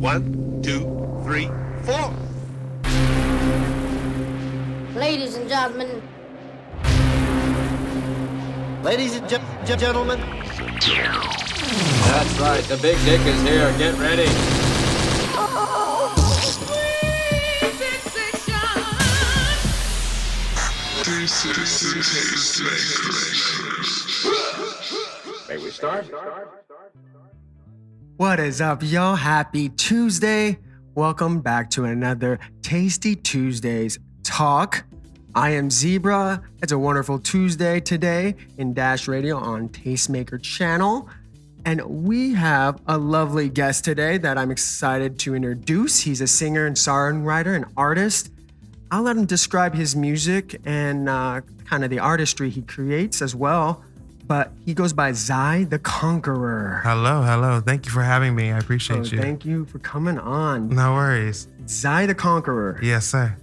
1, 2, 3, 4. Ladies and gentlemen. Ladies and gentlemen. That's right, the big dick is here. Get ready. May we start? What is up, y'all? Happy Tuesday. Welcome back to another Tasty Tuesdays talk. I am Zebra. It's a wonderful Tuesday today in Dash Radio on Tastemaker channel. And we have a lovely guest today that I'm excited to introduce. He's a singer and songwriter and artist. I'll let him describe his music and kind of the artistry he creates as well. But he goes by Zai the Conqueror. Hello. Thank you for having me. I appreciate you. Thank you for coming on. No worries. Zai the Conqueror. Yes, sir.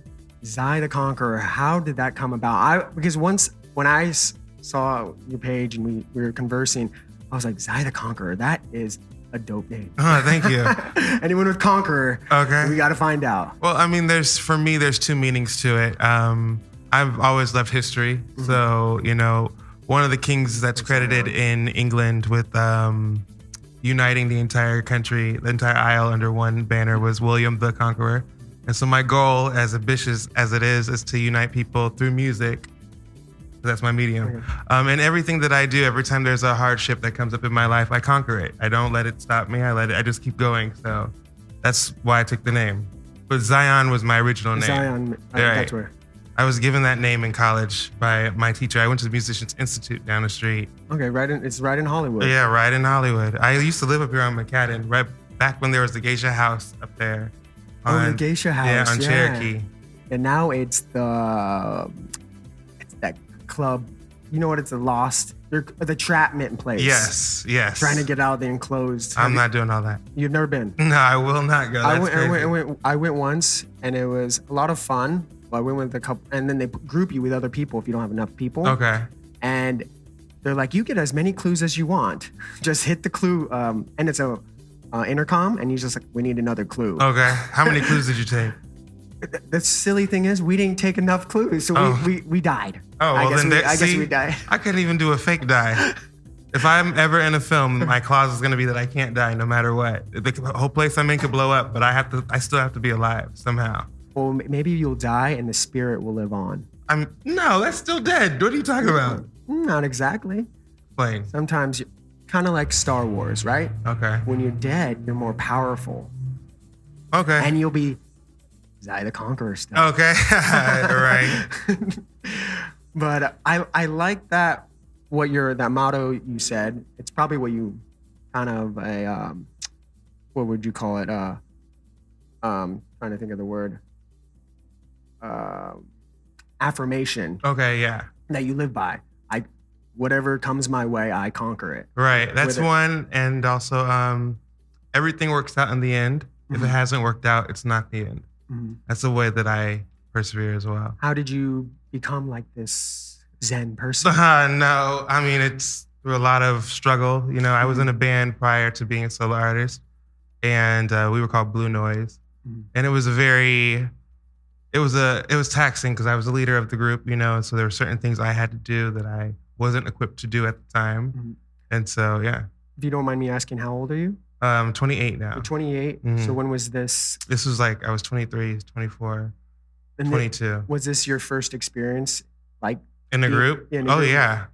Zai the Conqueror. How did that come about? Because once when I saw your page and we were conversing, I was like, Zai the Conqueror. That is a dope name. Oh, thank you. Anyone with Conqueror, okay, we got to find out. Well, I mean, there's two meanings to it. I've always loved history, Mm-hmm. so one of the kings that's credited in England with uniting the entire country, the entire isle under one banner was William the Conqueror. And so my goal, as ambitious as it is to unite people through music. That's my medium. Okay. And everything that I do, every time there's a hardship that comes up in my life, I conquer it. I don't let it stop me. I just keep going. So that's why I took the name. But Zion was my original name. Zion, that's where. I was given that name in college by my teacher. I went to the Musicians Institute down the street. Okay, it's right in Hollywood. Yeah, right in Hollywood. I used to live up here on McCadden, right back when there was the Geisha House up there. The Geisha House. Yeah, on Cherokee. And now it's that club. You know what? It's the trapment place. Yes. Trying to get out of the enclosed. I'm not doing all that. You've never been? No, I will not go. I went once, and it was a lot of fun. Well, I went with a couple, and then they group you with other people if you don't have enough people. Okay. And they're like, you get as many clues as you want. Just hit the clue, and it's a intercom, and you're just like, we need another clue. Okay. How many clues did you take? The silly thing is, we didn't take enough clues, so we died. Oh, well, I guess we died. I couldn't even do a fake die. If I'm ever in a film, my clause is going to be that I can't die no matter what. The whole place I'm in could blow up, but I still have to be alive somehow. Well, maybe you'll die and the spirit will live on. No, that's still dead. What are you talking about? Not exactly. Plain. Sometimes, kind of like Star Wars, right? Okay. When you're dead, you're more powerful. Okay. And you'll be Zai the Conqueror still. Okay. Right. But I like that that motto you said. It's probably what you kind of what would you call it? Trying to think of the word. Affirmation. Okay, yeah. That you live by. Whatever comes my way, I conquer it. Right. That's one. And also, everything works out in the end. Mm-hmm. If it hasn't worked out, it's not the end. Mm-hmm. That's the way that I persevere as well. How did you become like this Zen person? No, I mean, it's through a lot of struggle. I was in a band prior to being a solo artist, and we were called Blue Noise. Mm-hmm. And it was it was taxing because I was the leader of the group, and so there were certain things I had to do that I wasn't equipped to do at the time. Mm-hmm. And so, yeah. If you don't mind me asking, how old are you? 28 now. You're 28? Mm-hmm. So when was this? This was I was 23, 24, and 22. Was this your first experience in a group? Yeah, in a group? Yeah.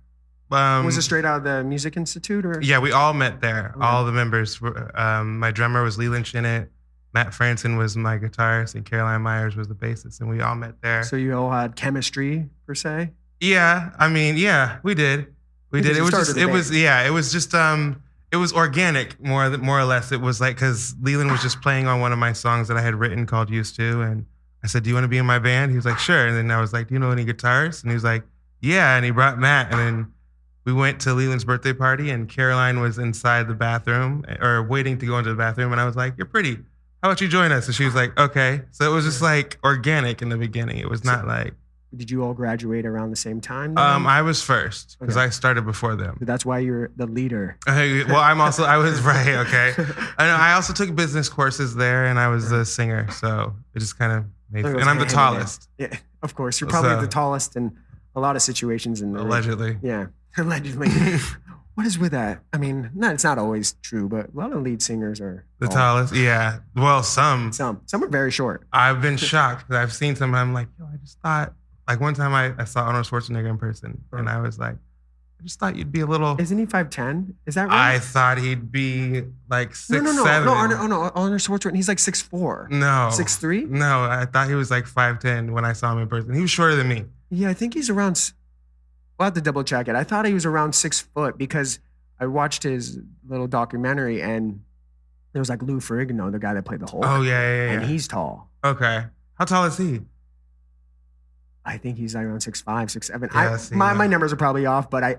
Was it straight out of the Music Institute? Or? Yeah, we all met there. Okay. All the members. My drummer was Leland Shinnett. Matt Franson was my guitarist, and Caroline Myers was the bassist, and we all met there. So you all had chemistry, per se? Yeah, I mean, yeah, we did. We did. It was organic, more or less. It was because Leland was just playing on one of my songs that I had written called Used To, and I said, do you want to be in my band? He was like, sure. And then I was like, do you know any guitarists? And he was like, yeah. And he brought Matt, and then we went to Leland's birthday party, and Caroline was inside the bathroom, or waiting to go into the bathroom, and I was like, you're pretty. How about you join us? And she was like, okay. So it was just organic in the beginning. It was not did you all graduate around the same time? Then? I was first because Okay. I started before them. That's why you're the leader. Well, I was right. Okay. I also took business courses there, and I was a singer, so it just kind of made. So it And goes I'm the hand in hand. tallest, Yeah, of course. You're probably So- the tallest in a lot of situations in the allegedly. Yeah, allegedly. What is with that? I mean, it's not always true, but a lot of lead singers are The tall. tallest. Yeah. Well, some. Some are very short. I've been shocked. I've seen some. And I'm like, yo, I just thought. Like one time, I saw Arnold Schwarzenegger in person, and I was like, I just thought you'd be a little. Isn't he 5'10"? Is that I right? thought he'd be like 6'7". No, Arnold Schwarzenegger. He's like 6'4". No. 6'3"? No, I thought he was like 5'10" when I saw him in person. He was shorter than me. Yeah, I think he's around. We'll have to double check it. I thought he was around 6 foot because I watched his little documentary and there was like Lou Ferrigno, the guy that played the Hulk. Oh yeah. And he's tall. Okay. How tall is he? I think he's like around 6'5", 6'7". Yeah, see, my no. numbers are probably off, but I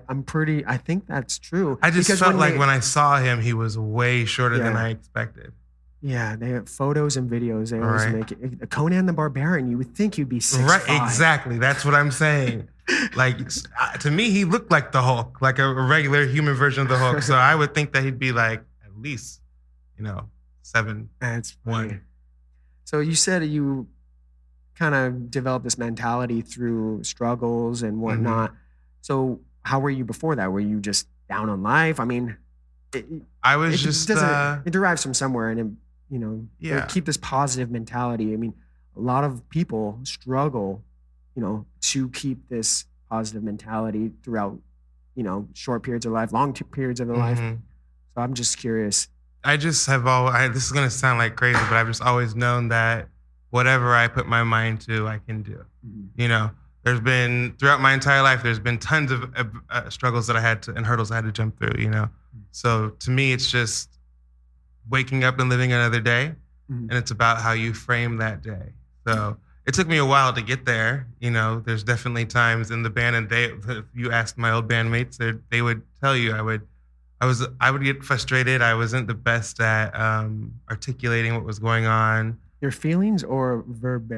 think that's true. I just Because felt like they- when I saw him, he was way shorter than Yeah. I expected. Yeah, they have photos and videos. They always Right. make it. Conan the Barbarian, you would think he'd be 6'5". Right, exactly. That's what I'm saying. Like to me, he looked like the Hulk, like a regular human version of the Hulk. So I would think that he'd be like at least, 7'1". That's funny. So you said you kind of developed this mentality through struggles and whatnot. So how were you before that? Were you just down on life? I mean, I was just it derives from somewhere, and Yeah. keep this positive mentality. I mean, a lot of people struggle, to keep this positive mentality throughout, short periods of life, long periods of their life. mhm. So I'm just curious. I just have always, this is going to sound like crazy, but I've just always known that whatever I put my mind to, I can do. There's been, throughout my entire life, there's been tons of struggles that I had to, and hurdles I had to jump through, So to me, it's just waking up and living another day. And it's about how you frame that day. So it took me a while to get there. There's definitely times in the band, and if you asked my old bandmates, they would tell you I would get frustrated. I wasn't the best at articulating what was going on. Your feelings or verb?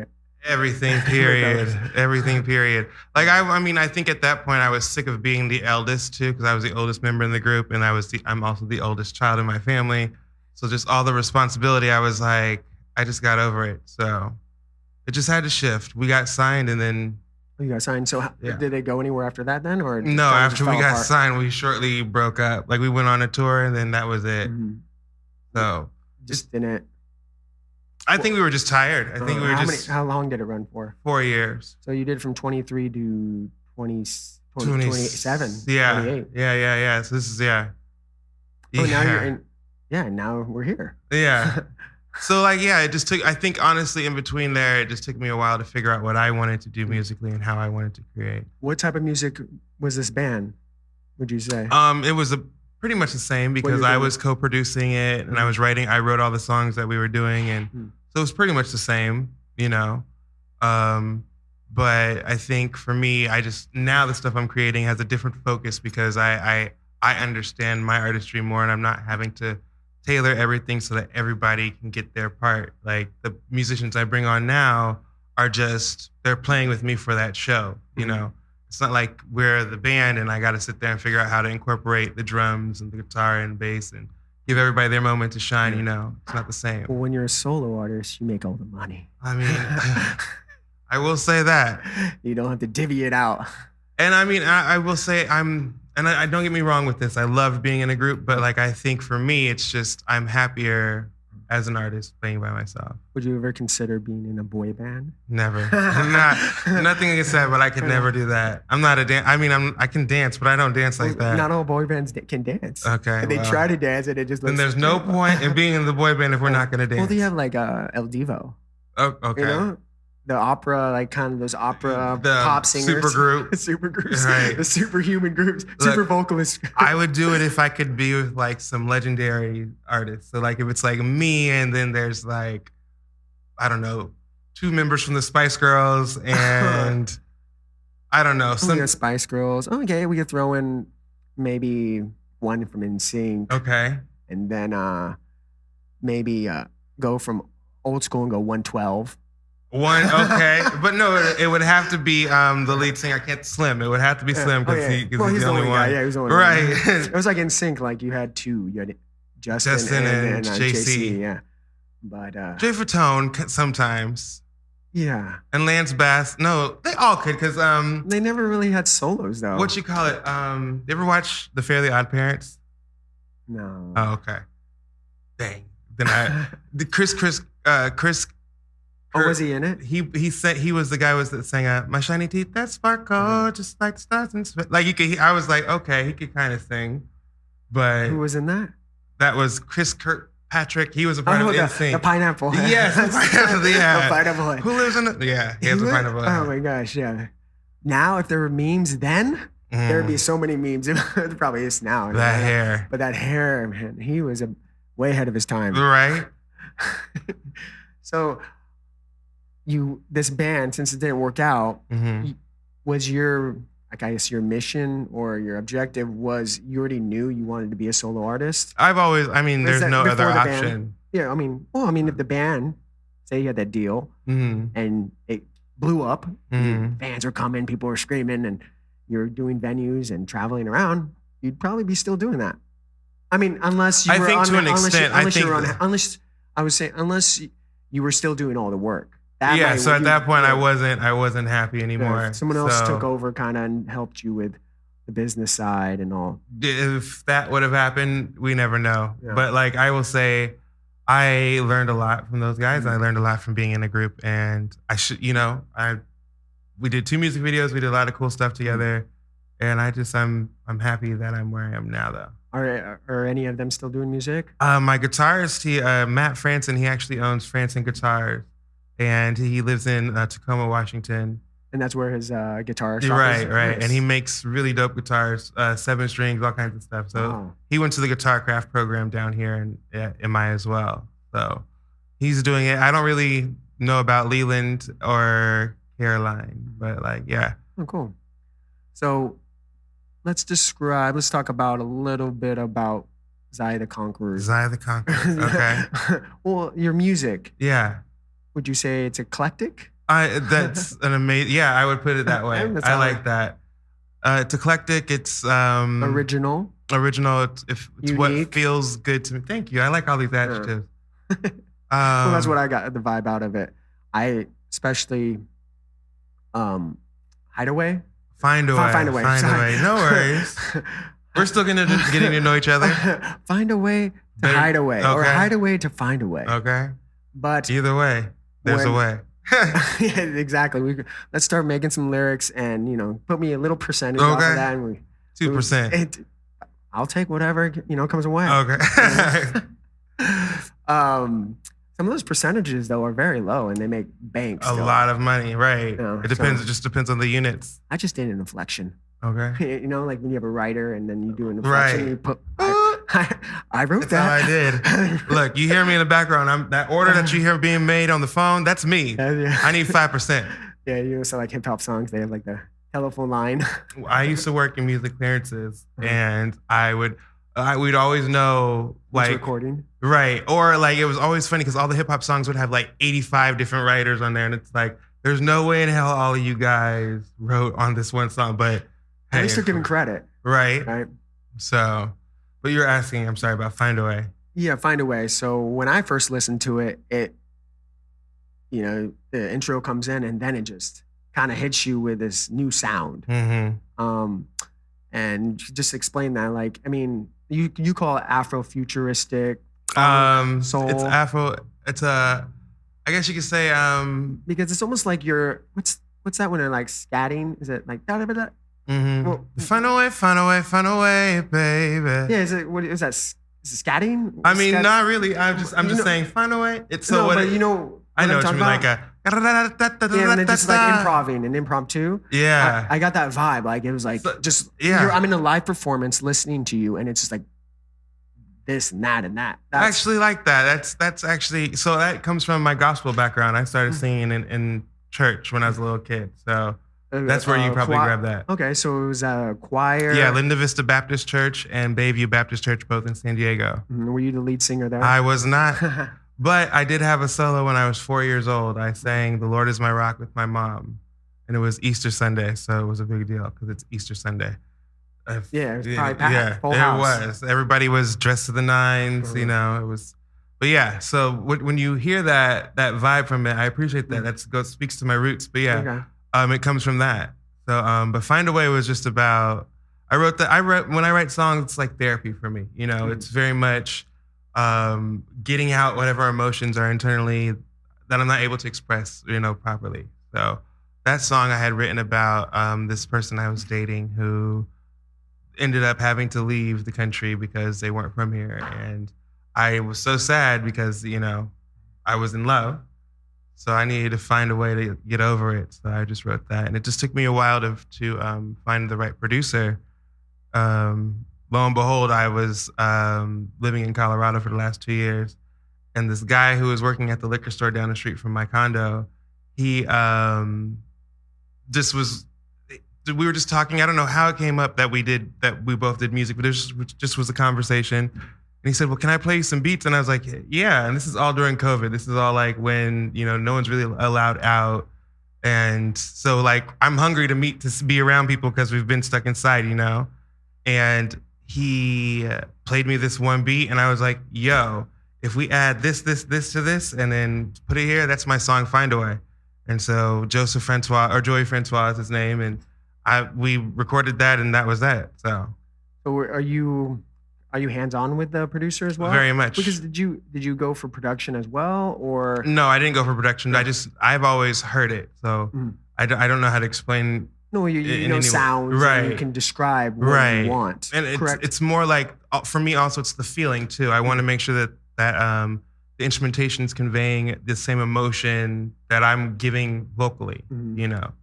Everything, period. Everything, period. Like, I think at that point I was sick of being the eldest too, because I was the oldest member in the group, and I'm also the oldest child in my family. So just all the responsibility, I was like, I just got over it. So it just had to shift. We got signed, and then You got signed. So Yeah. did they go anywhere after that then, or no, kind of after just we fell got apart? signed, we shortly broke up. Like we went on a tour, and then that was it. Mhm. So Just didn't. I think we were just tired. I think we were How long did it run for? 4 years. So you did from 23 to 20, 20 27, Yeah. 28. Yeah. So this is, yeah. Oh, now you're in. Yeah, now we're here. Yeah. So it just took, I think honestly in between there, it just took me a while to figure out what I wanted to do musically and how I wanted to create. What type of music was this band, would you say? It was pretty much the same because you're I doing. was co-producing it and I wrote all the songs that we were doing. And so it was pretty much the same, but I think for me, now the stuff I'm creating has a different focus because I understand my artistry more and I'm not having to tailor everything so that everybody can get their part. Like the musicians I bring on now they're playing with me for that show, It's not like we're the band and I got to sit there and figure out how to incorporate the drums and the guitar and bass and give everybody their moment to shine, It's not the same. Well, when you're a solo artist, you make all the money. I mean, I will say that. You don't have to divvy it out. And I mean, I will say I don't get me wrong with this. I love being in a group, but I think for me, it's just, I'm happier as an artist playing by myself. Would you ever consider being in a boy band? Never. Nothing against that, but I could never do that. I'm not a dance. I can dance, but I don't dance like that. Not all boy bands can dance. Okay. And they try to dance and it just looks. Then there's no point in being in the boy band if we're not going to dance. Well, they have like El Divo. Oh, okay. The opera, like kind of those opera The pop singers. supergroup. Super groups. Right. The superhuman groups. Super vocalists. I would do it if I could be with some legendary artists. So if it's me and then there's I don't know, 2 members from the Spice Girls and I don't know. We got Spice Girls. Okay, we could throw in maybe one from NSYNC. Okay. And then maybe go from old school and go 112. One, okay, but no, it would have to be the lead singer. I can't Slim. It would have to be Slim because he's the only one. Guy. Yeah, he's the only right. one. It was like in sync. Like you had two. You had Justin and JC. Yeah, but Jay Fatone sometimes. Yeah, and Lance Bass. No, they all could because they never really had solos though. What you call it? You ever watch The Fairly Odd Parents? No. Oh, okay. Dang. Then Chris. Oh, was he in it? He said he was the guy that sang "My Shiny Teeth That Sparkle Just Like Stars and Sweat." Like I was like, okay, he could kind of sing, but who was in that? That was Chris Kirkpatrick. He was a part of NSYNC. The pineapple. Yes, the pineapple. Yeah, the pineapple. Who lives in it? Yeah, he has a pineapple. Oh my gosh, yeah. Now, if there were memes then, there'd be so many memes. It probably is now. That hair. But that hair, man, he was way ahead of his time. Right. So. This band, since it didn't work out, was your mission or your objective was you already knew you wanted to be a solo artist? There's no other option. Yeah, if the band, say you had that deal and it blew up, fans were coming, people were screaming, and you're doing venues and traveling around, you'd probably be still doing that. I mean, unless you were unless you were still doing all the work. So at that point, I wasn't happy anymore. Yeah, someone else took over kind of and helped you with the business side and all. If that would have happened, we never know. Yeah. But like I will say, I learned a lot from those guys. I learned a lot from being in a group, and we did 2 music videos. We did a lot of cool stuff together, and I'm happy that I'm where I am now, though. Are any of them still doing music? My guitarist, Matt Franson, he actually owns Franson Guitars. And he lives in Tacoma, Washington. And that's where his guitar shop right, is? Right. Nice. And he makes really dope guitars, 7 strings, all kinds of stuff. So he went to the guitar craft program down here in MI as well. So he's doing it. I don't really know about Leland or Caroline, but yeah. Oh, cool. So let's talk about a little bit about Zai the Conqueror. Zai the Conqueror, okay. Well, your music. Yeah. Would you say it's eclectic? That's an amazing. Yeah, I would put it that way. I like that. It's eclectic. It's original. Original. It's what feels good to me. Thank you. I like all these adjectives. Well, that's what I got the vibe out of it. I especially Hideaway. Find a way. No worries. We're still getting to know each other. Find a way to hide away, or hide away to find a way. Okay. But either way, there's a way. Yeah, exactly. Let's start making some lyrics, and put me a little percentage off of that. And 2%. I'll take whatever comes away. Okay. Some of those percentages though are very low, and they make bank. A lot of money, right? It depends. It just depends on the units. I just did an inflection. Okay. Like when you have a writer, and then you do an inflection. Right. You put. I wrote that's that. How I did. Look, you hear me in the background. That order that you hear being made on the phone, that's me. I need 5%. Yeah, so like hip hop songs, they have like the telephone line. I used to work in music clearances, and we'd always know like recording. Right. Or like it was always funny because all the hip hop songs would have like 85 different writers on there, and it's like there's no way in hell all of you guys wrote on this one song, but at least they're giving credit. Right. So. But you're asking, I'm sorry, about Find a Way. Yeah, Find a Way. So when I first listened to it, the intro comes in and then it just kind of hits you with this new sound. Mm-hmm. And just explain that. Like, I mean, you call it Afrofuturistic, soul. It's Afro. It's I guess you could say because it's almost like what's that when they're like scatting? Is it like da da da da? Mm-hmm. Well, find a way, baby. Yeah, what is that? Is it scatting? I mean, not really. I'm just saying, find a way. It's so. No, what but I know what you mean, like a. Yeah, and it's just like improving and impromptu. Yeah, I got that vibe. Like it was like I'm in a live performance listening to you, and it's just like this and that and that. I actually like that. That's actually so that comes from my gospel background. I started singing in church when I was a little kid, so. That's where you probably grab that. Okay, so it was a choir. Yeah, Linda Vista Baptist Church and Bayview Baptist Church, both in San Diego. Were you the lead singer there? I was not, But I did have a solo when I was 4 years old. I sang "The Lord Is My Rock" with my mom, and it was Easter Sunday, so it was a big deal because it's Easter Sunday. Yeah, it was probably packed. Yeah, Full house. it was. Everybody was dressed to the nines. You know, it was. But yeah, so when you hear that vibe from it, I appreciate that. That speaks to my roots. But yeah, it comes from that. So, but "Find a Way" was just about. I wrote when I write songs, it's like therapy for me. You know, it's very much getting out whatever emotions are internally that I'm not able to express, you know, properly. So that song I had written about this person I was dating who ended up having to leave the country because they weren't from here, and I was so sad because, you know, I was in love. So I needed to find a way to get over it. So I just wrote that. And it just took me a while to find the right producer. Lo and behold, I was living in Colorado for the last 2 years. And this guy who was working at the liquor store down the street from my condo, he just was, we were just talking. I don't know how it came up that we both did music, but it just was a conversation. And he said, "Well, can I play you some beats?" And I was like, "Yeah." And this is all during COVID. This is all like when, you know, no one's really allowed out. And so like, I'm hungry to be around people because we've been stuck inside, you know? And he played me this one beat and I was like, "Yo, if we add this to this and then put it here, that's my song, Find a Way." And so Joey Francois is his name. And we recorded that and that was that, so. So are you hands-on with the producer as well? Very much. Because did you go for production as well, or? No, I didn't go for production. I've always heard it, so I don't know how to explain. No, you know sounds, right? And you can describe what you want. And it's more like, for me also, it's the feeling too. I want to make sure that the instrumentation is conveying the same emotion that I'm giving vocally, you know.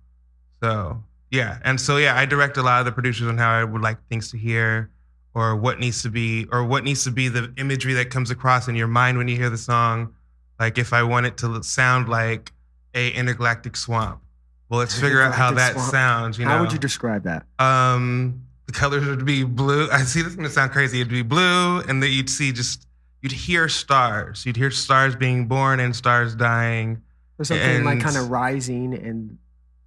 So yeah, I direct a lot of the producers on how I would like things to hear. Or what needs to be the imagery that comes across in your mind when you hear the song. Like if I want it to sound like a intergalactic swamp, well, let's figure out how that sounds. You know? How would you describe that? The colors would be blue. I see this is gonna sound crazy. It'd be blue, and then you'd hear stars. You'd hear stars being born and stars dying. Or something like kind of rising and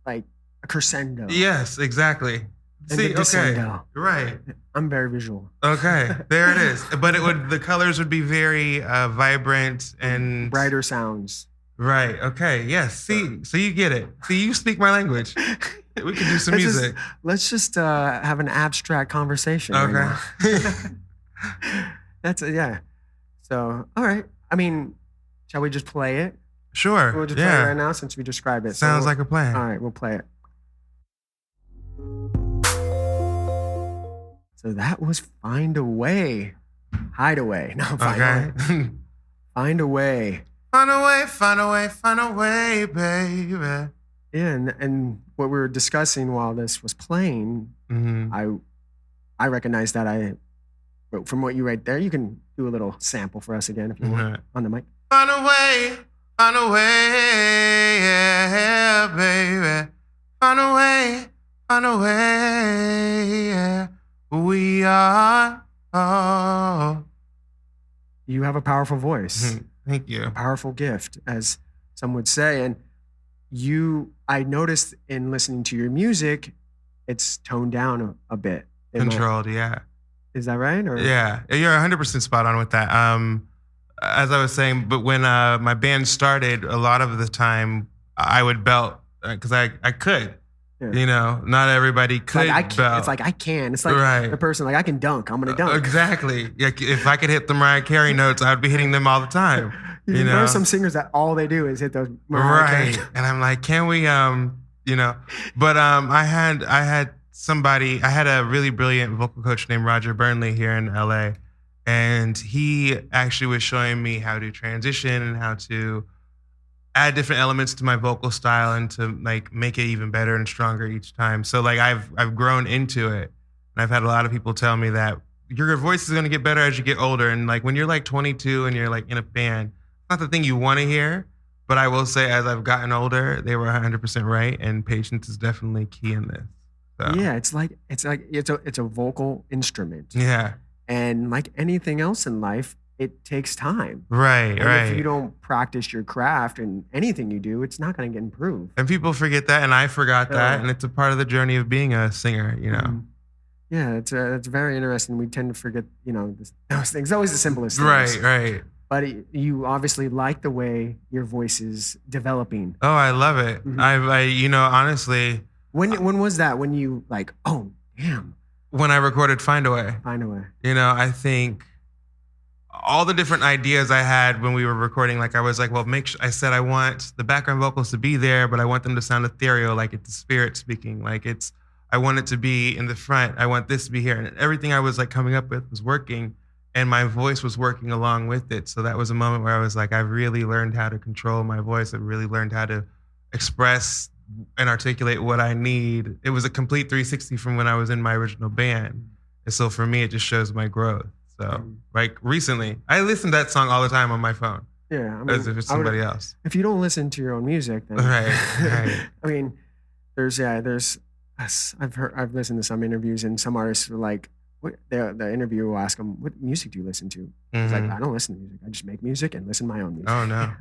like a crescendo. Yes, exactly. See, okay, right. I'm very visual. Okay, there it is. But the colors would be very vibrant and brighter sounds. Right. Okay. Yes. See, so you get it. See, you speak my language. We can do some music. Let's just have an abstract conversation. Okay. That's yeah. So, all right. I mean, shall we just play it? Sure. We'll just play it right now since we described it. Sounds like a plan. All right, we'll play it. So that was Find a Way. Hide away. No, find a way. Find a way. Find a way, find a way, find a way, baby. Yeah, and what we were discussing while this was playing, I recognized that I wrote from what you write there. You can do a little sample for us again if you want on the mic. Find a way, yeah, baby. Find a way, yeah. We are. Oh. You have a powerful voice. Thank you. A powerful gift, as some would say. And I noticed in listening to your music, it's toned down a bit. Controlled, yeah. Is that right? Or? Yeah, you're 100% spot on with that. As I was saying, but when my band started, a lot of the time I would belt because I could. Yeah. You know, not everybody could belt. It's like I can. It's like the person, like I can dunk. I'm going to dunk. Exactly. Like, if I could hit the Mariah Carey notes, I would be hitting them all the time. You know? There are some singers that all they do is hit those Mariah Carey. Right. And I'm like, can we, you know. But I had a really brilliant vocal coach named Roger Burnley here in LA. And he actually was showing me how to transition and how to add different elements to my vocal style and to like make it even better and stronger each time. So like I've grown into it. And I've had a lot of people tell me that your voice is going to get better as you get older. And like when you're like 22 and you're like in a band, it's not the thing you want to hear. But I will say as I've gotten older, they were 100% right. And patience is definitely key in this. So. Yeah, it's a vocal instrument. Yeah. And like anything else in life, it takes time. Right, And right. if you don't practice your craft and anything you do, it's not going to get improved. And people forget that, and I forgot that, Yeah. and it's a part of the journey of being a singer, you know. Mhm. Yeah, it's very interesting. We tend to forget, those things. Always the simplest things. Right, right. But you obviously like the way your voice is developing. Oh, I love it. Mhm. Honestly, When was that? When you like, oh, damn, when I recorded Find a Way, find a way. I think all the different ideas I had when we were recording, like I was like, well, I said I want the background vocals to be there, but I want them to sound ethereal, like it's the spirit speaking, I want it to be in the front. I want this to be here. And everything I was like coming up with was working, and my voice was working along with it. So that was a moment where I was like, I've really learned how to control my voice. I've really learned how to express and articulate what I need. It was a complete 360 from when I was in my original band. And so for me, it just shows my growth. So like recently, I listen to that song all the time on my phone. Yeah, As if it's somebody else. If you don't listen to your own music, then Right. I mean, I've listened to some interviews, and some artists are like, the interviewer will ask them, "What music do you listen to?" It's like, Mhm. I don't listen to music. I just make music and listen to my own music. Oh no.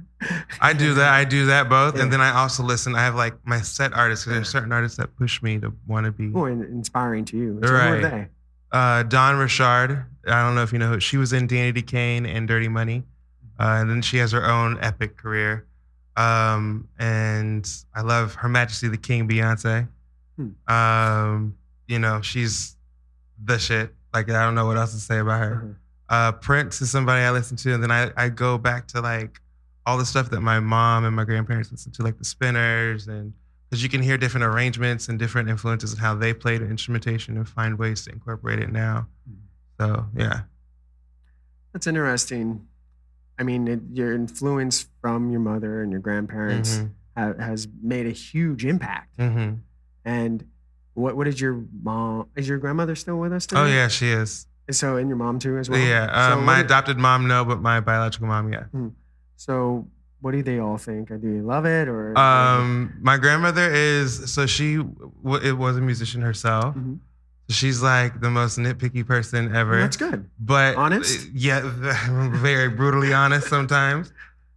I do that both. Yeah. And then I also listen. I have like my set artists, because there's certain artists that push me to want to be. Oh, and inspiring to you. So Right. who are they? Dawn Richard. I don't know if you know who. She was in Danity Kane and Dirty Money. And then she has her own epic career. And I love Her Majesty the King, Beyonce. She's the shit. Like, I don't know what else to say about her. Prince is somebody I listen to. And then I go back to like all the stuff that my mom and my grandparents listened to, like the Spinners, and because you can hear different arrangements and different influences and how they played instrumentation and find ways to incorporate it now. So, yeah. That's interesting. I mean, your influence from your mother and your grandparents has made a huge impact. Mm-hmm. And what is your mom? Is your grandmother still with us today? Oh, yeah, she is. So, and your mom too as well? Yeah. So my adopted mom, no, but my biological mom, yeah. So what do they all think? Do you love it or? My grandmother it was a musician herself. She's like the most nitpicky person ever. Well, that's good. But honest? Yeah, very brutally honest sometimes.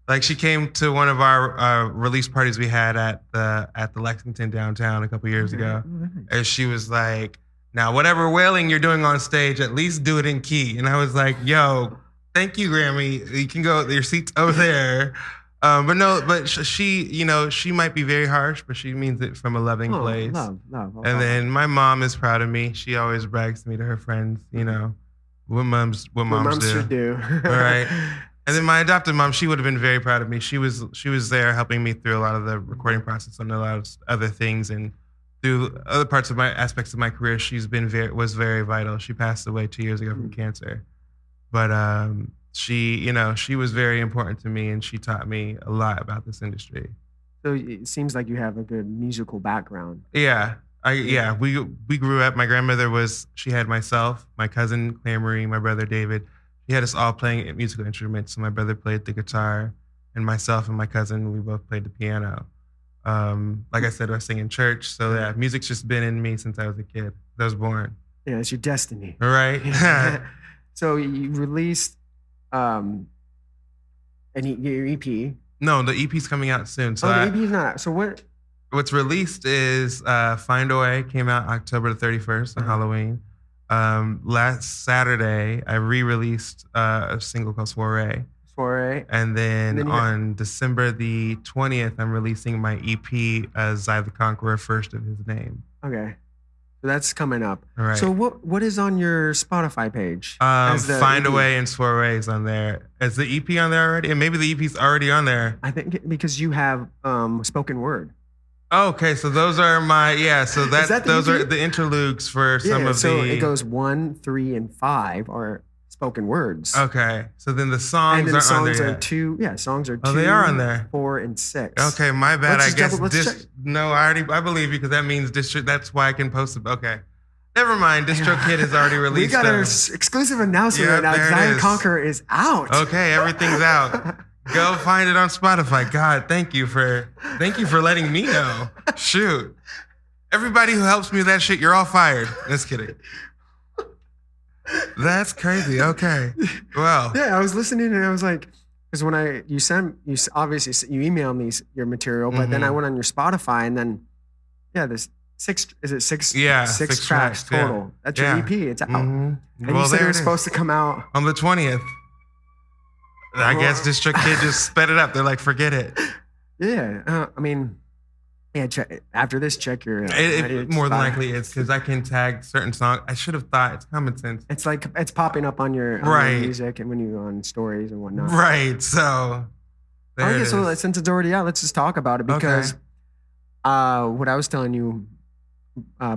Like she came to one of our release parties we had at the Lexington downtown a couple years ago. And she was like, now whatever wailing you're doing on stage, at least do it in key. And I was like, yo, thank you, Grammy. You can go, your seat's over there. But she might be very harsh, but she means it from a loving place. Love. And then my mom is proud of me. She always brags to me to her friends, what moms should do. All right. And then my adopted mom, she would have been very proud of me. She was there helping me through a lot of the recording process and a lot of other things, and through other aspects of my career, was very vital. She passed away 2 years ago from cancer, but she was very important to me, and she taught me a lot about this industry. So it seems like you have a good musical background. Yeah. We grew up. My grandmother she had myself, my cousin Claire Marie, my brother David. She had us all playing musical instruments. So my brother played the guitar, and myself and my cousin, we both played the piano. Like I said, I sing in church. So yeah, music's just been in me since I was a kid. I was born. Yeah, it's your destiny. Right. So you released your EP. No, the EP's coming out soon. So the EP's not. So what? What's released is Find a Way, came out October the 31st on Halloween. Last Saturday, I re-released a single called Soiree. And then on December the 20th, I'm releasing my EP, Zai the Conqueror, first of his name. Okay. So that's coming up. All right. So what is on your Spotify page? Find a Way and Soiree is on there. Is the EP on there already? And maybe the EP's already on there. I think because you have spoken word. Oh, okay, so those are so those are the interludes for some of so it goes 1, 3, and 5 are spoken words. Okay, so then the songs and then are on there. Songs are 2. Oh, they are on there. 4 and 6. Okay, my bad. Let's I guess check. No, I believe you, because that means distro. That's why I can post it. Okay, never mind. DistroKid has already released. We got an exclusive announcement right now. Zai the Conqueror is out. Okay, everything's out. Go find it on Spotify. God, thank you for letting me know. Shoot. Everybody who helps me with that shit, you're all fired. Just kidding. That's crazy. Okay. Well. Yeah, I was listening and I was like, because when obviously you emailed me your material, but then I went on your Spotify and then, there's six Yeah, six tracks total. Yeah. That's your EP. It's out. And Well, you said there it was supposed to come out on the 20th. I guess DistroKid just sped it up. They're like, forget it. Yeah, I mean, after this, check your. It more than likely is because I can tag certain songs. I should have thought it's common sense. It's like it's popping up on your music and when you on stories and whatnot. Right. So. So since it's already out, let's just talk about it because what I was telling you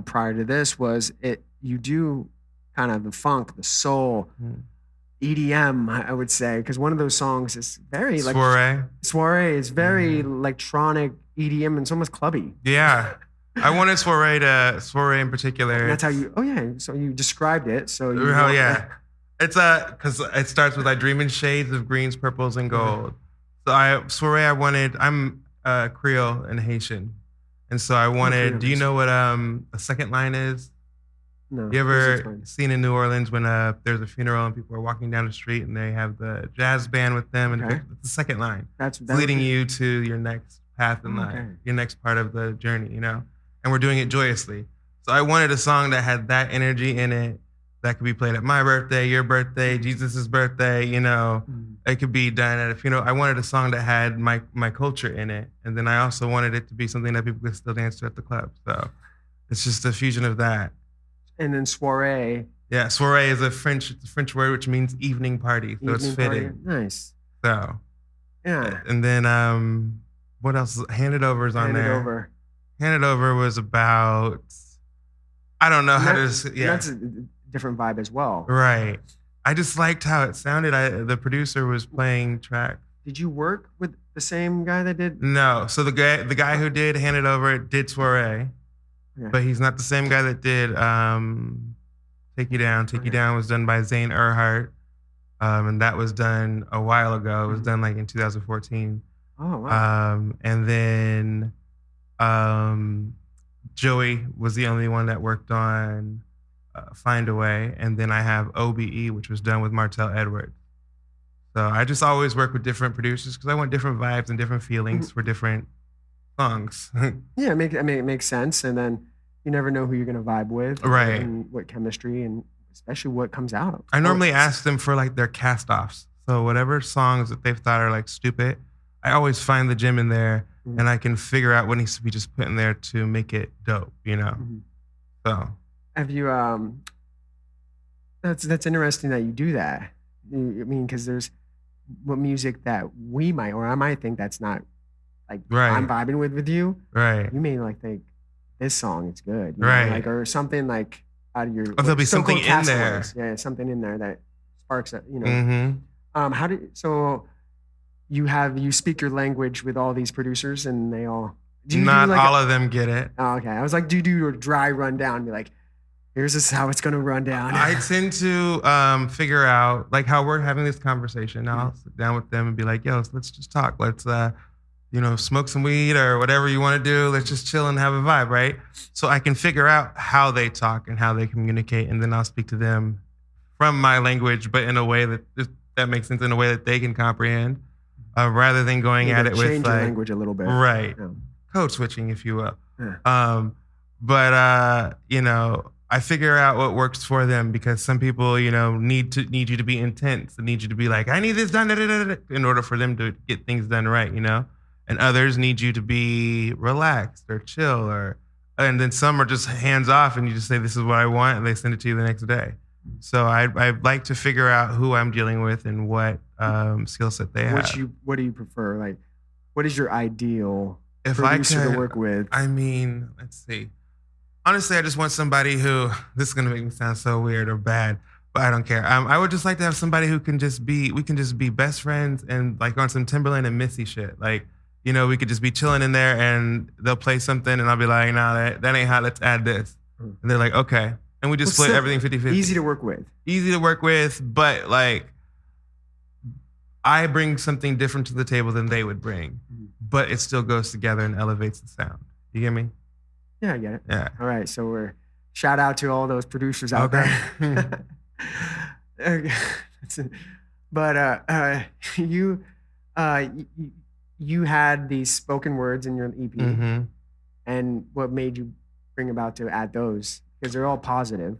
prior to this was you do kind of the funk, the soul. EDM, I would say, because one of those songs is very like Soiree is very electronic EDM and it's almost clubby. Yeah, I wanted Soiree in particular. And that's how you. Oh yeah, so you described it. So you. Oh yeah, it's because it starts with I dream in shades of greens, purples, and gold. So Soiree, I'm Creole and Haitian, and so I wanted. Do you know what a second line is? No. You ever seen in New Orleans when there's a funeral and people are walking down the street and they have the jazz band with them and it's the second line. That's leading you to your next path in life, your next part of the journey, you know? And we're doing it joyously. So I wanted a song that had that energy in it that could be played at my birthday, your birthday, Jesus' birthday, you know? It could be done at a funeral. I wanted a song that had my culture in it. And then I also wanted it to be something that people could still dance to at the club. So it's just a fusion of that. And then soiree. Yeah, soiree is a French word which means evening party. So it's fitting. Nice. So. Yeah. And then what else? Hand It Over is on there. Hand It Over was about, I don't know how to. Yeah. That's a different vibe as well. Right. I just liked how it sounded. The producer was playing track. Did you work with the same guy that did? No. So the guy who did Hand It Over did Soiree. Yeah. But he's not the same guy that did Take You Down. Take You Down was done by Zane Earhart, and that was done a while ago. It was done like in 2014. Oh, wow. And then Joey was the only one that worked on Find a Way. And then I have OBE, which was done with Martell Edwards. So I just always work with different producers because I want different vibes and different feelings for different songs. Yeah, it makes sense. And then you never know who you're going to vibe with. Right. And what chemistry and especially what comes out. I normally ask them for like their cast-offs. So whatever songs that they've thought are like stupid, I always find the gem in there and I can figure out what needs to be just put in there to make it dope, you know? So. Have you, that's interesting that you do that. I mean, because there's music that we might, or I might think that's not like I'm vibing with you. Right. You may like think this song it's good. You know, like or something like out of your. Or there'll be something in there. Yeah, something in there that sparks it. You know. How did you speak your language with all these producers and they all? Not all of them get it. Oh, okay. I was like, do you do a dry rundown? And be like, here's how it's gonna run down. I tend to figure out like how we're having this conversation. Now I'll sit down with them and be like, yo, let's just talk. Let's smoke some weed or whatever you want to do. Let's just chill and have a vibe, right? So I can figure out how they talk and how they communicate, and then I'll speak to them from my language, but in a way that makes sense, in a way that they can comprehend, rather than going at it with change your language a little bit, right? Yeah. Code switching, if you will. Yeah. I figure out what works for them because some people, need you to be intense and need you to be like, I need this done in order for them to get things done right, And others need you to be relaxed or chill and then some are just hands off and you just say, this is what I want. And they send it to you the next day. So I like to figure out who I'm dealing with and what skill set they have. What do you prefer? Like, what is your ideal producer to work with? I mean, let's see. Honestly, I just want somebody who, this is going to make me sound so weird or bad, but I don't care. I would just like to have somebody who we can just be best friends and like on some Timberland and Missy shit. Like, we could just be chilling in there and they'll play something and I'll be like, nah, that ain't hot, let's add this. And they're like, okay. And we just split everything 50-50. Easy to work with, but like, I bring something different to the table than they would bring, but it still goes together and elevates the sound. You get me? Yeah, I get it. Yeah. All right. So shout out to all those producers out there. Okay. But you uh, y- y- you had these spoken words in your EP, Mm-hmm. and what made you bring about to add those? Because they're all positive.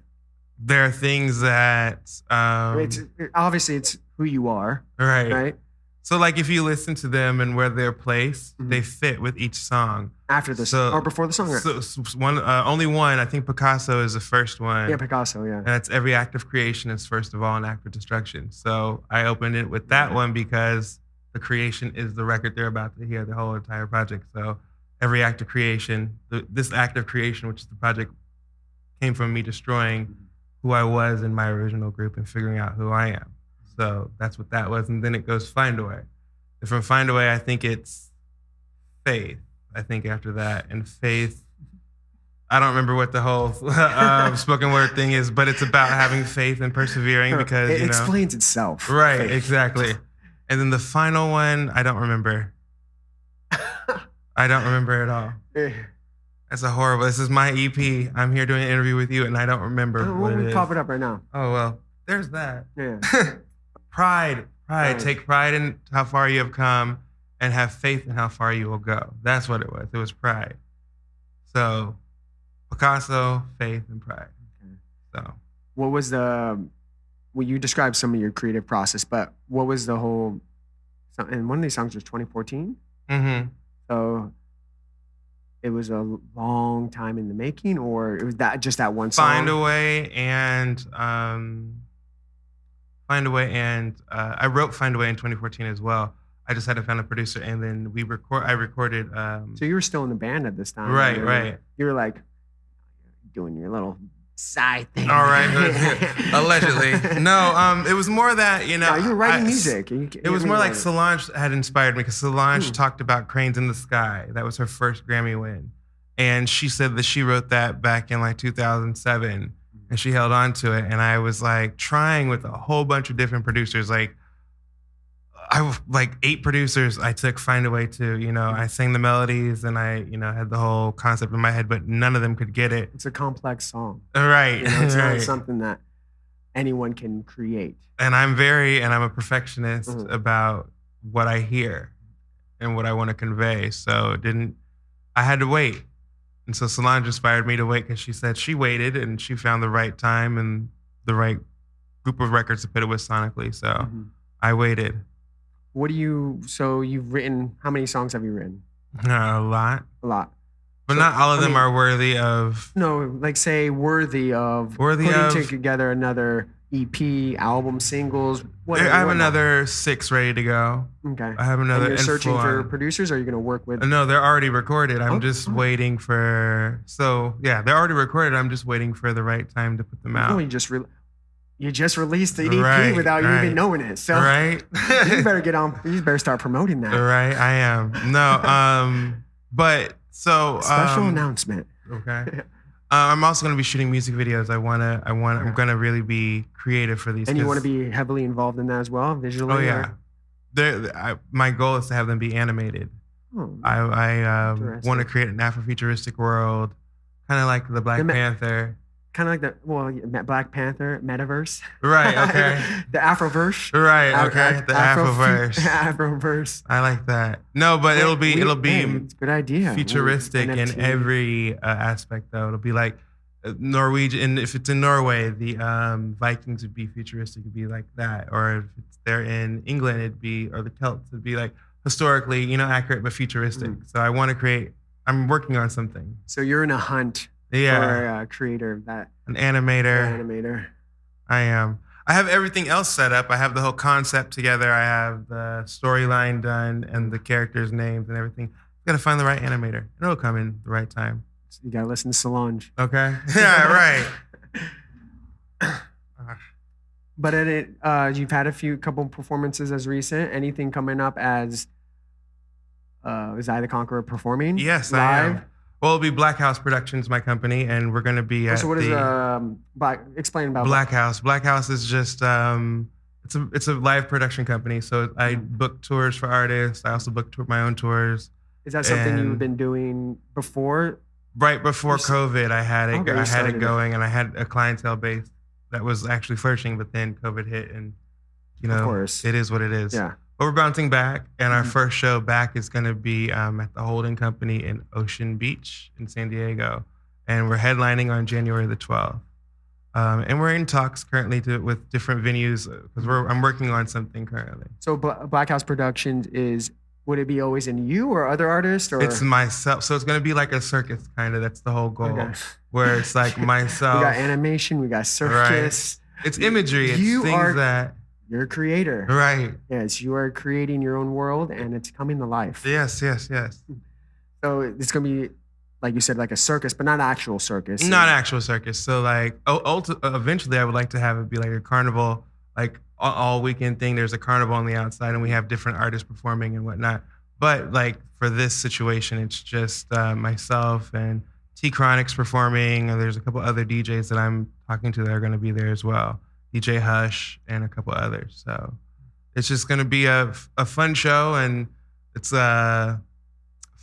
There are things that I mean, obviously it's who you are, right. right? So like if you listen to them and where they're placed, they fit with each song. After this or before the song. So one, only one. I think Picasso is the first one. Yeah, Picasso. Yeah. And that's every act of creation is first of all an act of destruction. So I opened it with that one because the creation is the record they're about to hear, the whole entire project. So every act of creation, this act of creation, which is the project, came from me destroying who I was in my original group and figuring out who I am. So that's what that was. And then it goes Find a Way. And from Find a Way, I think it's Faith. I think after that. And Faith, I don't remember what the whole spoken word thing is, but it's about having faith and persevering because, it explains itself. Right, Faith. exactly. And then the final one, I don't remember. I don't remember at all. That's a horrible. This is my EP. I'm here doing an interview with you, and I don't remember what it is. Pop it up right now. Oh, well, there's that. Yeah. Pride. Take pride in how far you have come and have faith in how far you will go. That's what it was. It was pride. So Picasso, faith, and pride. Okay. So what was well, you described some of your creative process, but what was the whole, and one of these songs was 2014? Mm-hmm. So it was a long time in the making, or it was just that one song? Find a Way and I wrote Find a Way in 2014 as well. I just had to find a producer, and then I recorded. So you were still in the band at this time, right? You were like doing your little side thing. All right, allegedly. No, it was more that you were writing music. It was more like Solange had inspired me because Solange talked about Cranes in the Sky. That was her first Grammy win, and she said that she wrote that back in like 2007. And she held on to it, and I was like trying with a whole bunch of different producers. Like 8 producers I took Find a Way to. I sang the melodies, and I had the whole concept in my head, but none of them could get it. It's a complex song, right? It's right. not something that anyone can create. And I'm a perfectionist about what I hear and what I want to convey. So I had to wait. And so Solange inspired me to wait because she said she waited and she found the right time and the right group of records to put it with sonically. So I waited. So you've written, how many songs have you written? A lot. A lot. But not all of them are worthy of. No, like say putting together another EP, album, singles. I have another 6 ready to go. Okay. I have another. And you're searching for producers, or are you going to work with? No, they're already recorded. I'm just waiting for. So yeah, they're already recorded. I'm just waiting for the right time to put them out. Oh, you just released the EP without you even knowing it. So you better get on. You better start promoting that. Right, I am. No, but so special announcement. Okay. I'm also going to be shooting music videos. I'm going to really be creative for these. And you want to be heavily involved in that as well, visually? Oh yeah. My goal is to have them be animated. Oh, I want to create an Afrofuturistic world, kind of like the Black Panther. Kind of like the Black Panther metaverse. Right, okay. The Afroverse. Right, okay. The Afroverse. Afroverse. I like that. No, but it'll be it's a good idea. Futuristic in every aspect though. It'll be like Norwegian. If it's in Norway, the Vikings would be futuristic. It'd be like that. Or if it's there in England, or the Celts, it'd be like historically, accurate but futuristic. So I want to create. I'm working on something. So you're in a hunt. Yeah. For a creator of that. An animator. I am. I have everything else set up. I have the whole concept together. I have the storyline done and the characters' names and everything. Got to find the right animator. It'll come in the right time. So you got to listen to Solange. Okay. Yeah, right. But you've had couple performances as recent. Anything coming up as Zai the Conqueror performing? Yes, live? I am. Well, it'll be Black House Productions, my company, and we're going to be at So what is explain about Black House. Black House is just it's a live production company. So I book tours for artists. I also book my own tours. Is that something you've been doing before? Right before COVID, I had it going, and I had a clientele base that was actually flourishing, but then COVID hit, and you know, Of course. it is what it is. Yeah. But we're bouncing back, and our first show back is going to be at the Holding Company in Ocean Beach in San Diego, and we're headlining on January the 12th. And we're in talks currently with different venues because I'm working on something currently. So Black House Productions would it be always in you or other artists? Or? It's myself. So it's going to be like a circus kind of. That's the whole goal. Okay. Where it's like myself. We got animation, we got circus. Right. It's imagery. It's things that... You're a creator. Right. Yes, you are creating your own world and it's coming to life. Yes. So it's going to be, like you said, like a circus, but not actual circus. Not actual circus. So like, eventually I would like to have it be like a carnival, like all weekend thing. There's a carnival on the outside and we have different artists performing and whatnot. But like for this situation, it's just myself and T Chronic's performing. And there's a couple other DJs that I'm talking to that are going to be there as well. DJ Hush and a couple others. So it's just going to be a fun show, and it's a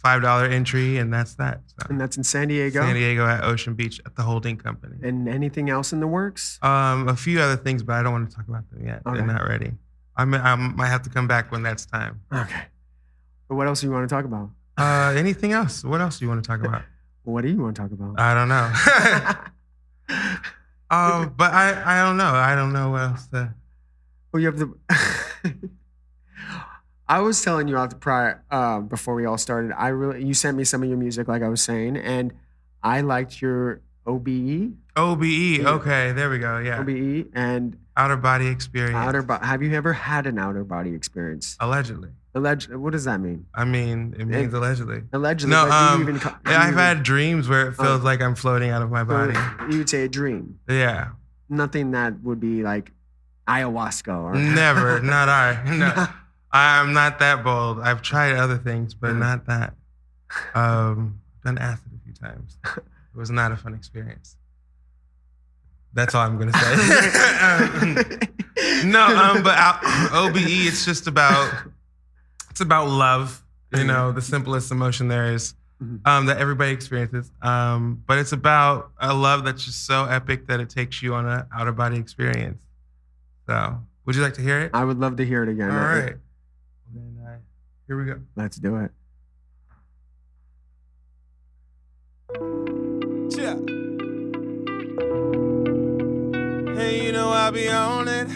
$5 entry, and that's that. So. And that's in San Diego? San Diego at Ocean Beach at the Holding Company. And anything else in the works? A few other things, but I don't want to talk about them yet. Okay. They're not ready. I might have to come back when that's time. Okay. But what else do you want to talk about? Anything else? What else do you want to talk about? What do you want to talk about? I don't know. But I don't know. I don't know what else to... Well, you have the... I was telling you before we all started, you sent me some of your music, like I was saying, and I liked your OBE. OBE, okay, there we go, yeah. OBE and... Outer body experience. Have you ever had an outer body experience? Allegedly. What does that mean? I mean, it means allegedly. Allegedly. No, I've had dreams where it feels like I'm floating out of my body. You would say a dream. Yeah. Nothing that would be like ayahuasca or... Never, not I. No. I'm not that bold. I've tried other things, but not that. Done acid a few times. It was not a fun experience. That's all I'm gonna say. But OBE, it's just about love. You know, the simplest emotion there is that everybody experiences. But it's about a love that's just so epic that it takes you on an outer body experience. So, would you like to hear it? I would love to hear it again. All right. Then here we go. Let's do it. Yeah. Hey, you know I'll be on it.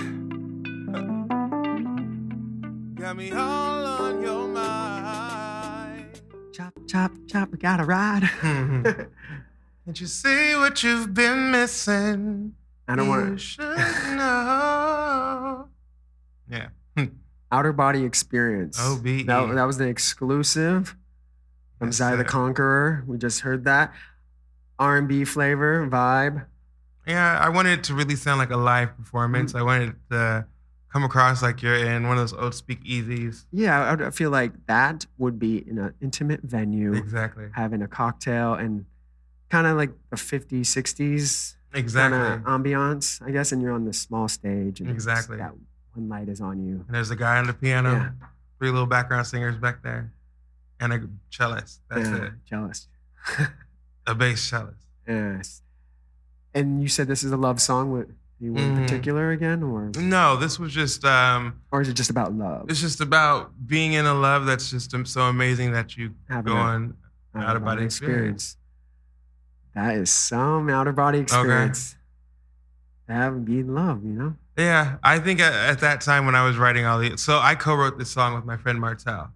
Got me all on your mind. Chop, chop, chop, we gotta ride. Can't you see what you've been missing? I don't want You should know. Yeah. Outer Body Experience. OBE. That was the exclusive from Yes, Zai the sir. Conqueror. We just heard that. R&B flavor, vibe. Yeah, I wanted it to really sound like a live performance. I wanted it to come across like you're in one of those old speakeasies. Yeah, I feel like that would be in an intimate venue. Exactly. Having a cocktail and kind of like the 50s, 60s Exactly. kind of ambiance, I guess, and you're on this small stage. And Exactly. that one light is on you. And there's a guy on the piano, Yeah. 3 little background singers back there, and a cellist. That's it. Jealous. A bass cellist. Yes. And you said this is a love song with you in particular again, or No, this was just, or is it just about love? it's just about being in a love that's just so amazing that you Having go a on out of body experience. That is some outer body experience. That would be love, you know? Yeah, I think at that time when I was writing all these, so I co-wrote this song with my friend Martel.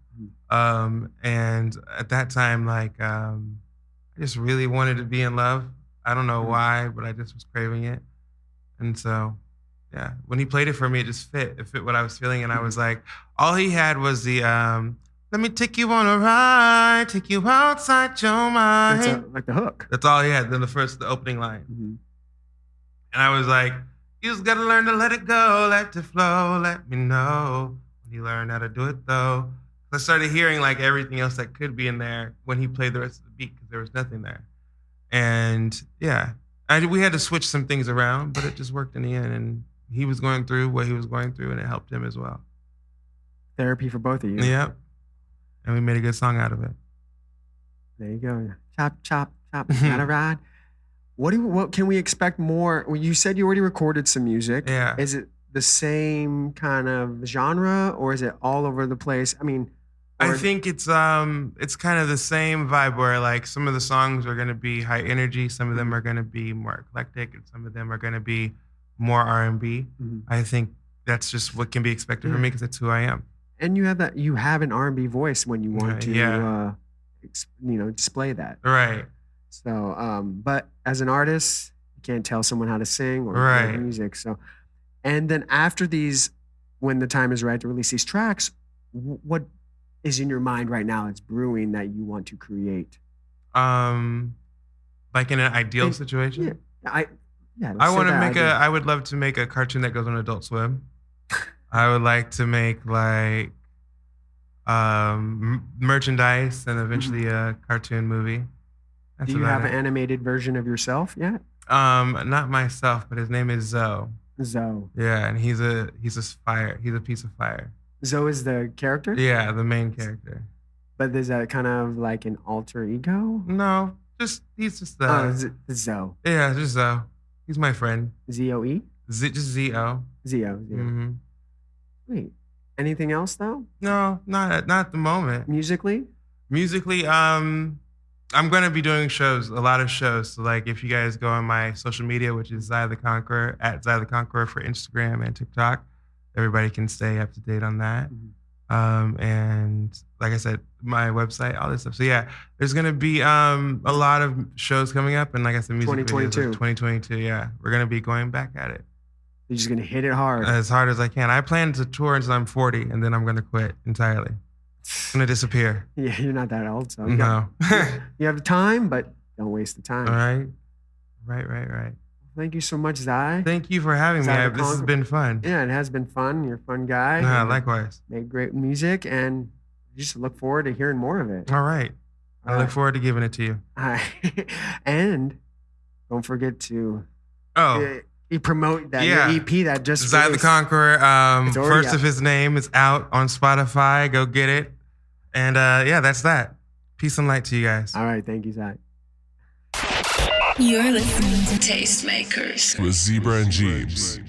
And at that time, like, I just really wanted to be in love. I don't know why, but I just was craving it. And so, yeah, when he played it for me, it just fit. It fit what I was feeling. And I was like, all he had was the, let me take you on a ride, take you outside your mind. That's like the hook. That's all he had. Then the opening line. And I was like, you just gotta learn to let it go, let it flow, let me know when you learn how to do it though. I started hearing like everything else that could be in there when he played the rest of the beat because there was nothing there. And yeah, we had to switch some things around, but it just worked in the end. And he was going through what he was going through and it helped him as well. Therapy for both of you. Yep. And we made a good song out of it. There you go. Chop, chop, chop. Gotta ride. What can we expect more? Well, you said you already recorded some music. Yeah. Is it the same kind of genre, or is it all over the place? I mean, I think it's kind of the same vibe where like some of the songs are gonna be high energy, some of them are gonna be more eclectic, and some of them are gonna be more R&B. I think that's just what can be expected from me because that's who I am. And you have an R&B voice when you want to, display that. Right. So, but as an artist, you can't tell someone how to sing or Right. play music. So, and then after these, when the time is right to release these tracks, what is in your mind right now that's brewing that you want to create? Like in an ideal situation? I would love to make a cartoon that goes on Adult Swim. I would like to make like merchandise and eventually a cartoon movie. That's Do you have about an animated version of yourself yet? Not myself, but his name is Zoe. Zoe. Yeah, and he's a fire. He's a piece of fire. Zoe is the character? Yeah, the main character. But is that kind of like an alter ego? No, he's just Zoe. Yeah, just Zoe. He's my friend. Z-O-E? Just Z-O. Z-O. Mm-hmm. Wait, anything else though? No, not at the moment. Musically, I'm gonna be doing shows, a lot of shows. So like, if you guys go on my social media, which is Zai the Conqueror at Zai the Conqueror for Instagram and TikTok, everybody can stay up to date on that. And like I said, my website, all this stuff. So yeah, there's gonna be a lot of shows coming up, and like I said, music 2022. videos. 2022. Yeah, we're gonna be going back at it. You're just gonna hit it hard. As hard as I can. I plan to tour until I'm 40, and then I'm gonna quit entirely. I'm gonna disappear. Yeah, you're not that old, so No. you have time, but don't waste the time. All right. Right. Thank you so much, Zai. Thank you for having me. Zai the This has Conqueror. been fun. Yeah, it has been fun. You're a fun guy. Likewise. Make great music, and just look forward to hearing more of it. All right. I look forward to giving it to you. And don't forget to you promote that Yeah. your EP that just Zai the released. Conqueror. It's already First out. of his name is out on Spotify. Go get it. And that's that. Peace and light to you guys. All right, thank you, Zai. You're listening to Tastemakers with Zebra and Geebs.